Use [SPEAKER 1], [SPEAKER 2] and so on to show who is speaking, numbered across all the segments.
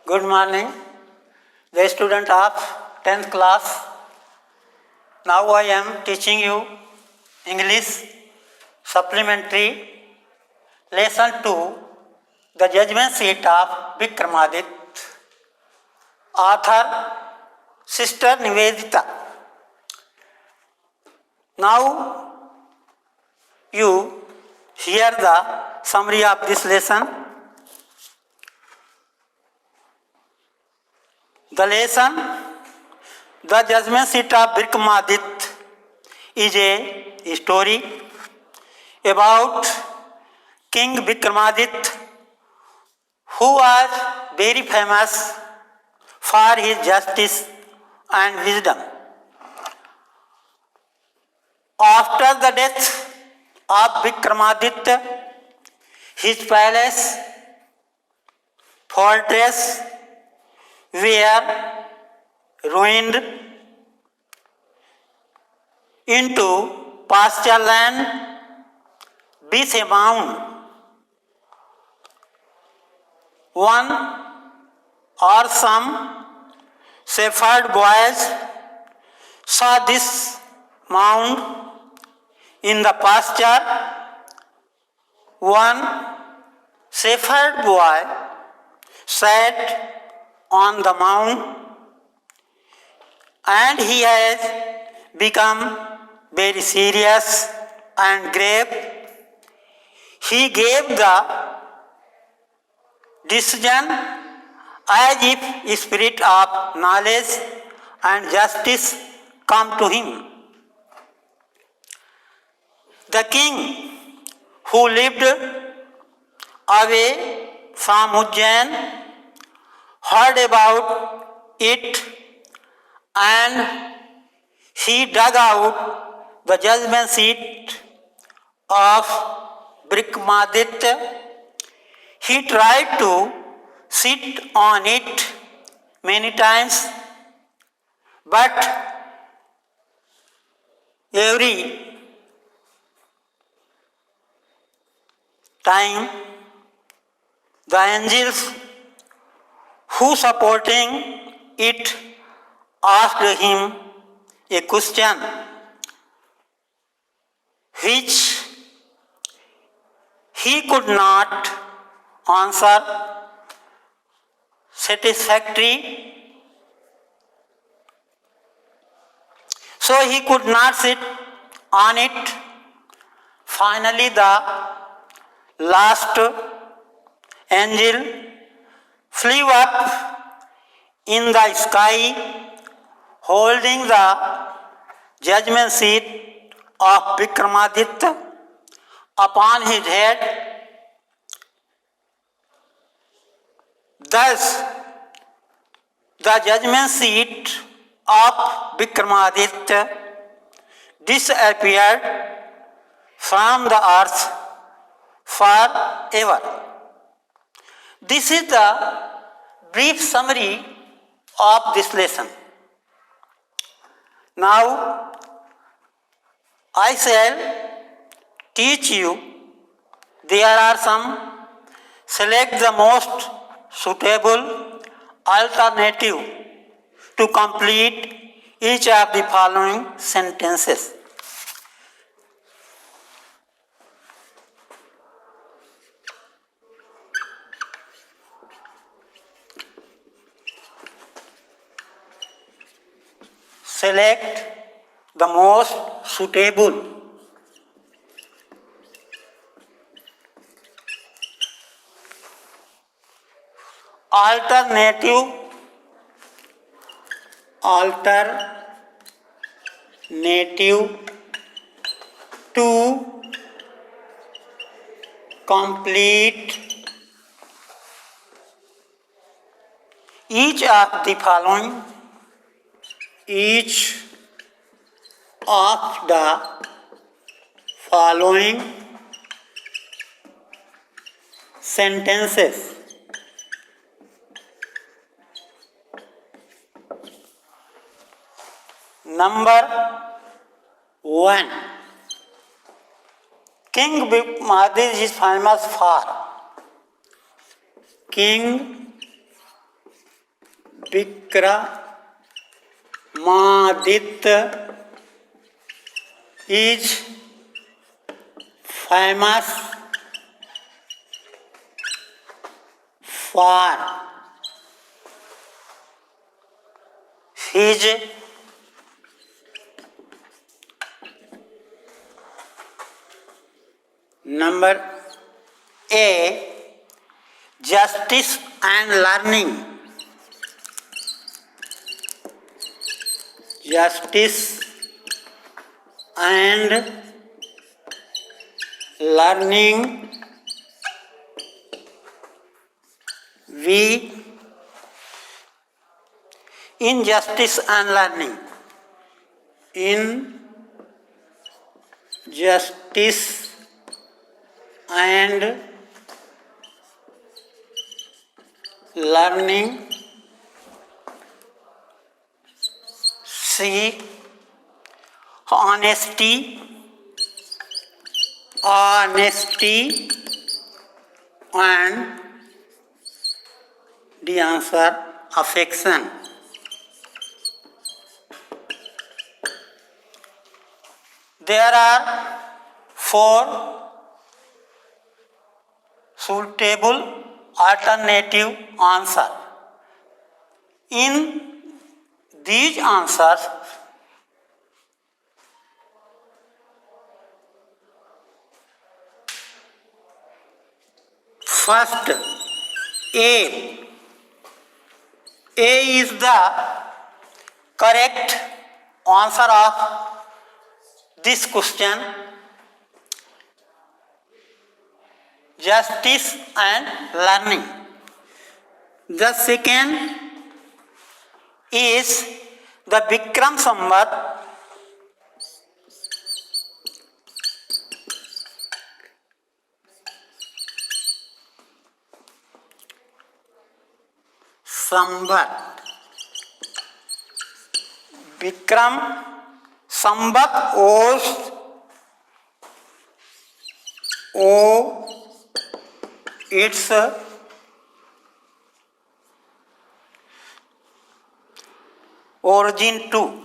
[SPEAKER 1] Good morning, the student of 10th class. Now I am teaching you English supplementary lesson 2, the judgment seat of Vikramaditya. Author Sister Nivedita. Now you hear the summary of this lesson. The lesson, the judgment seat of Vikramaditya, is a story about King Vikramaditya, who was very famous for his justice and wisdom. After the death of Vikramaditya, his palace, fortress were ruined into pasture land with a mound. One or some shepherd boys saw this mound in the pasture. One shepherd boy sat on the mound, and he has become very serious and grave. He gave the decision as if a spirit of knowledge and justice come to him. The king, who lived away from Ujjain, heard about it, and he dug out the judgment seat of Vikramaditya. He tried to sit on it many times, but every time the angels who supporting it asked him a question which he could not answer satisfactorily, so he could not sit on it. Finally, the last angel flew up in the sky, holding the judgment seat of Vikramaditya upon his head. Thus, the judgment seat of Vikramaditya disappeared from the earth forever. This is the brief summary of this lesson. Now, I shall teach you. There are some. Select the most suitable alternative to complete each of the following sentences. Select the most suitable alternative to complete each of the following sentences. Number 1. King Vikramaditya is famous for. King Vikramaditya is famous for his number A, justice and learning. Justice and learning. V, injustice and learning. Injustice and learning. C, honesty and the answer affection. There are 4 suitable alternative answers. In these answers, first A is the correct answer of this question. Justice and learning. The second is the Vikram Samvat Vikram Samvat was its origin to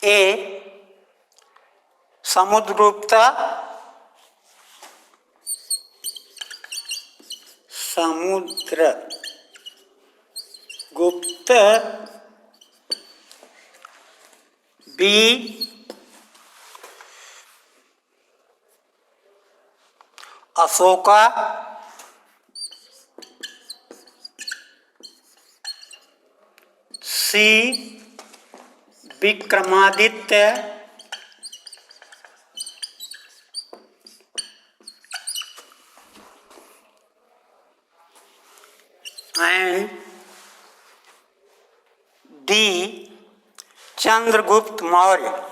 [SPEAKER 1] A, Samudragupta B, Asoka C, Vikramaditya and D, Chandragupta Maurya.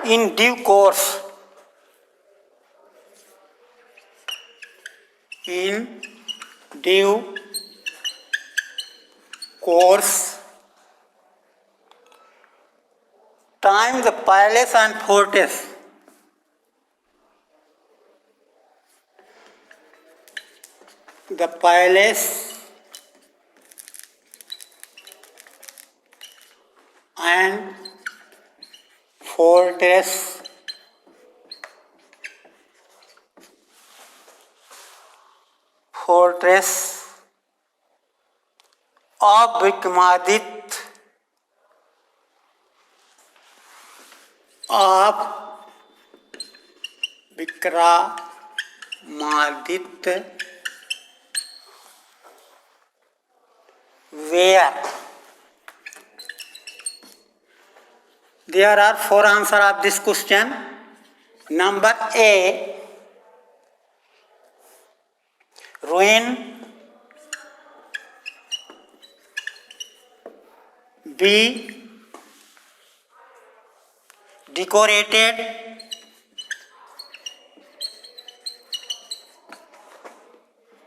[SPEAKER 1] In due course, time the palace and fortress and fortress of Vikramaditya where there are 4 answers of this question. Number A, ruin be decorated,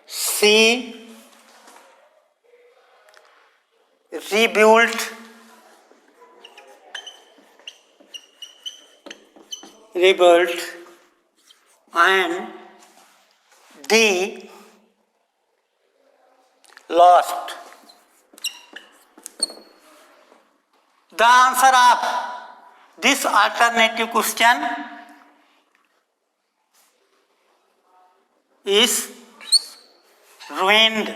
[SPEAKER 1] C rebuilt, and D lost. The answer of this alternative question is ruined.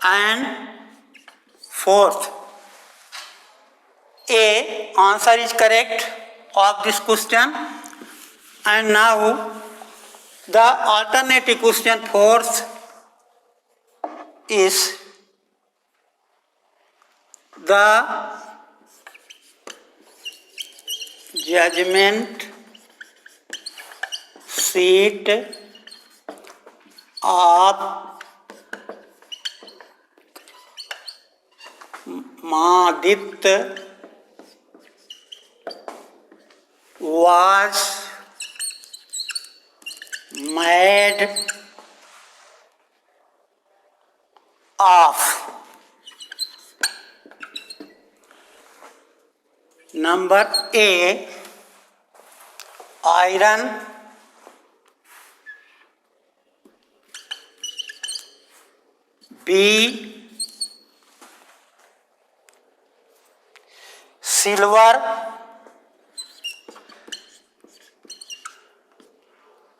[SPEAKER 1] And fourth, A answer is correct of this question. And now the alternative question fourth is the judgment seat of Madit was made of. Number A, iron. B, silver.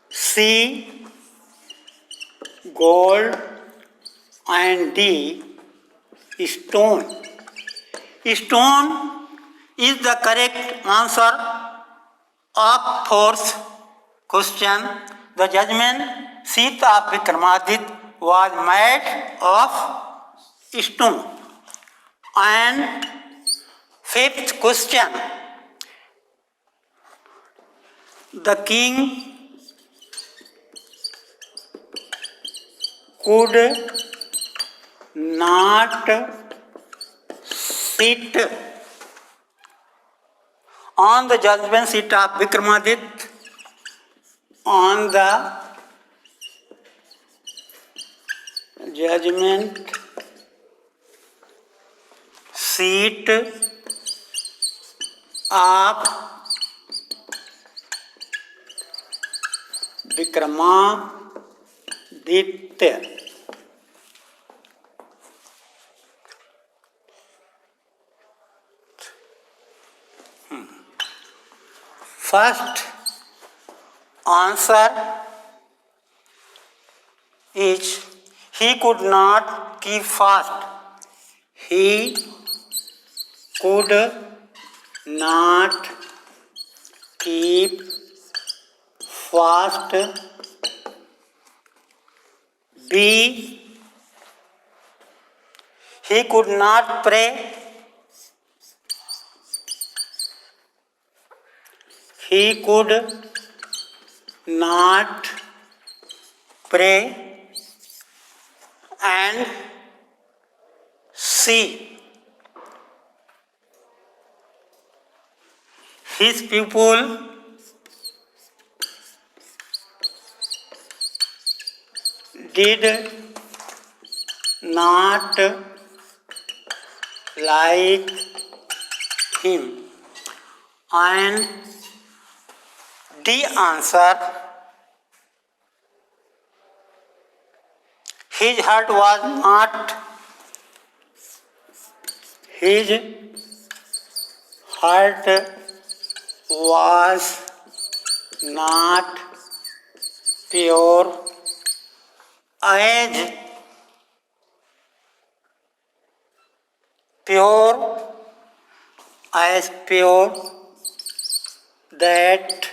[SPEAKER 1] C, gold. And D, stone. Stone is the correct answer of fourth question. The judgment seat of Vikramaditya was made of stone. And fifth question, the king could not sit on the judgment seat of Vikramaditya. On the judgment seat of Vikramaditya. First answer is he could not keep fast. He could not keep fast. B, he could not pray. He could not pray. And C, his pupil did not like him. And D answer, his heart was not pure as pure that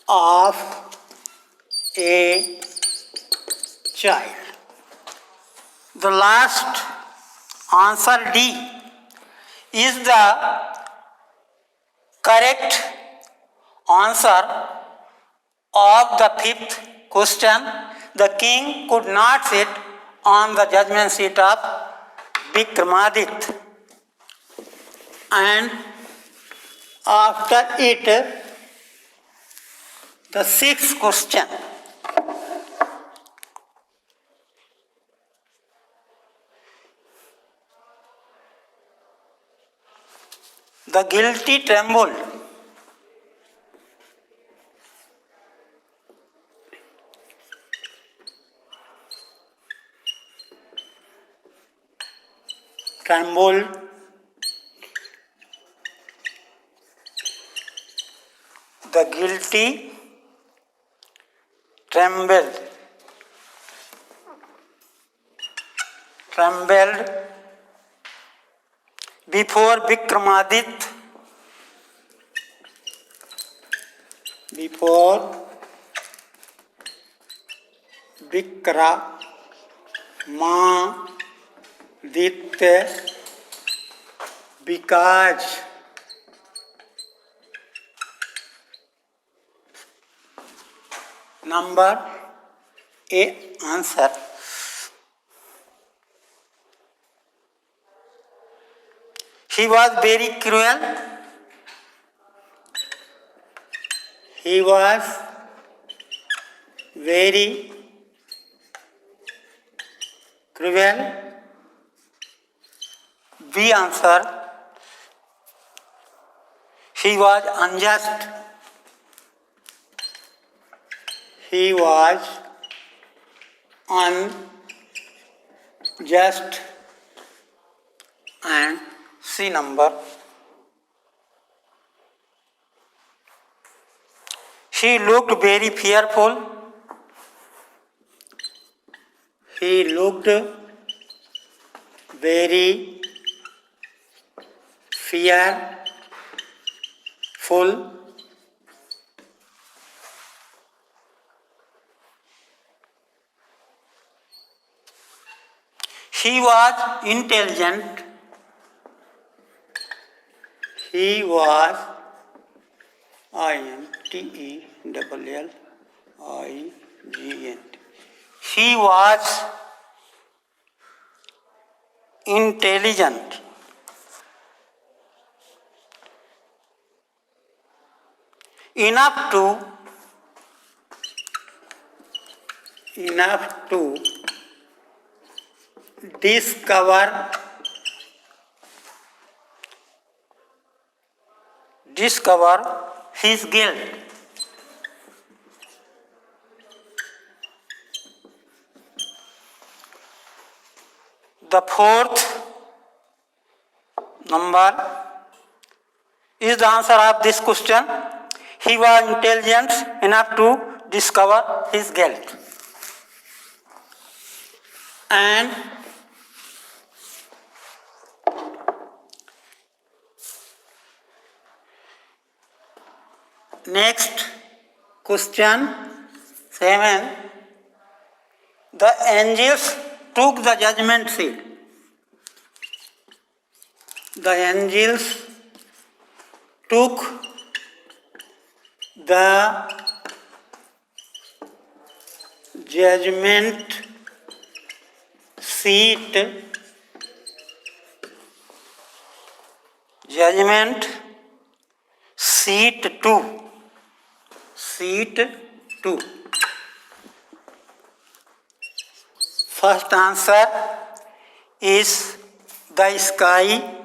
[SPEAKER 1] of a child. The last answer D is the correct answer of the fifth question. The king could not sit on the judgment seat of Vikramaditya, and after it the sixth question. The guilty trembled. Trembled. The guilty trembled. Trembled before Vikramaditya. Before Vikramaditya, because number A answer. He was very cruel. He was very cruel. B answer. He was unjust. He was unjust. And C number. He looked very fearful. He looked very fearful. He was intelligent. He was intelligent. He was intelligent. Enough to discover his guilt. The fourth number is the answer of this question. He was intelligent enough to discover his guilt. And next question 7. The angels took the judgment seat. The angels took the judgment seat. Judgment seat 2. Seat 2. First answer is the sky.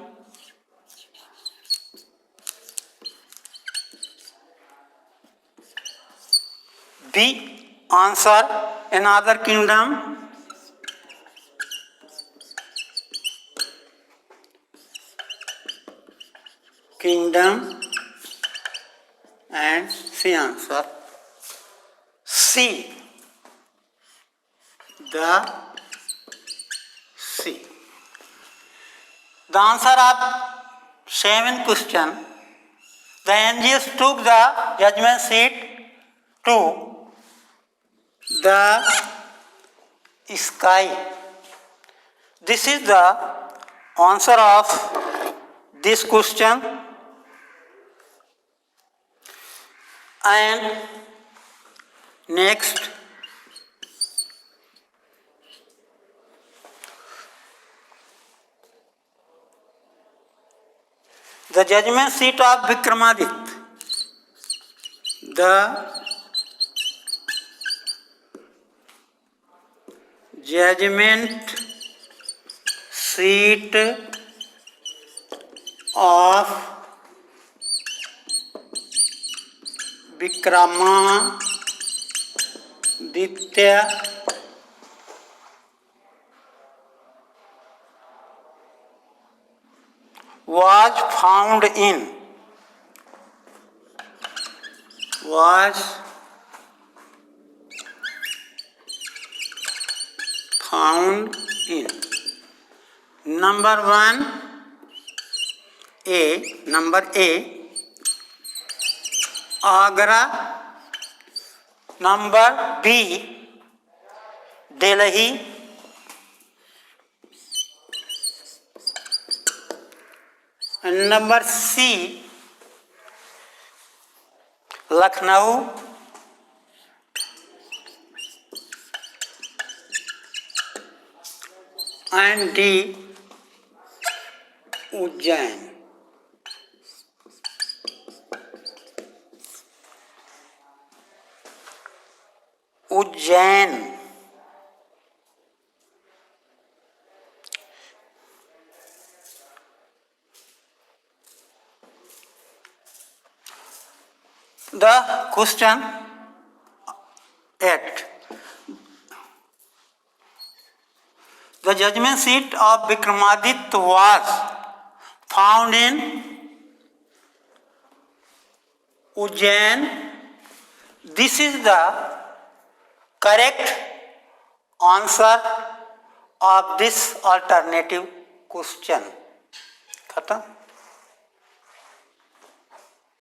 [SPEAKER 1] B answer another kingdom. Kingdom. And C answer C. The C. The answer of 7 question. The angels took the judgment seat to the sky. This is the answer of this question. And next The judgment seat of Vikramaditya. The judgment seat of Vikramaditya was found in number A Agra, number B Delhi, and number C Lucknow, and D Ujjain. Ujjain. The question 8. The judgment seat of Vikramaditya was found in Ujjain. This is the correct answer of this alternative question. खत्म.